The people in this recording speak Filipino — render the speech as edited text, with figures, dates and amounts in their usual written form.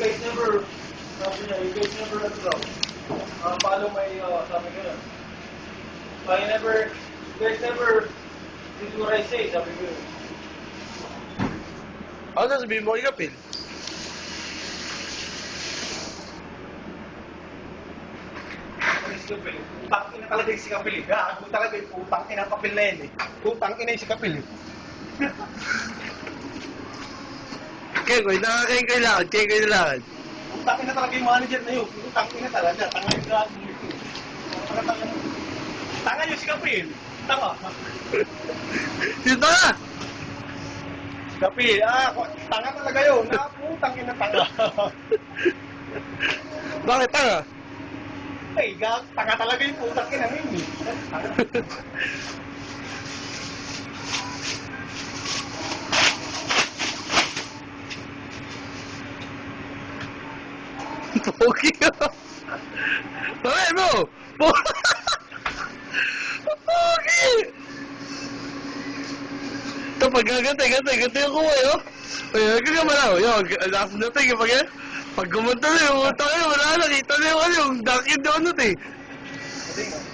guys never, sabi niya, you guys never ano daw. Paano may, sabi ko yun. You guys never did what I say, sabi ko yun. Ano sabihin mo kay Kapil? Si Kapil, putang ina talaga yung si Kapil eh. Gago talaga yung putang ina Kapil na yun eh. Putang ina yung si Kapil eh. Kengoy, nakakain kayo lakad, kayo kayo lakad. Putang ina talaga yung manager na yun. Putang ina talaga. Tanga yung gago mo ito. Tanga yung si Kapil. Tanga. Yun na nga! Kapil, tanga talaga yun. Putang ina tanga. Bakit tanga? Ay, tanga talaga yung putang ina ngayon eh. Pogi ka! Bakit mo? Pogi! Ito, pag gagantay yung kuha, yo. Ay, nagkakamalaw, yo. Last na tayo, pag gumunta na yung utang yun, wala na, kita na yung ano, yung duck in donut eh. Hindi nga.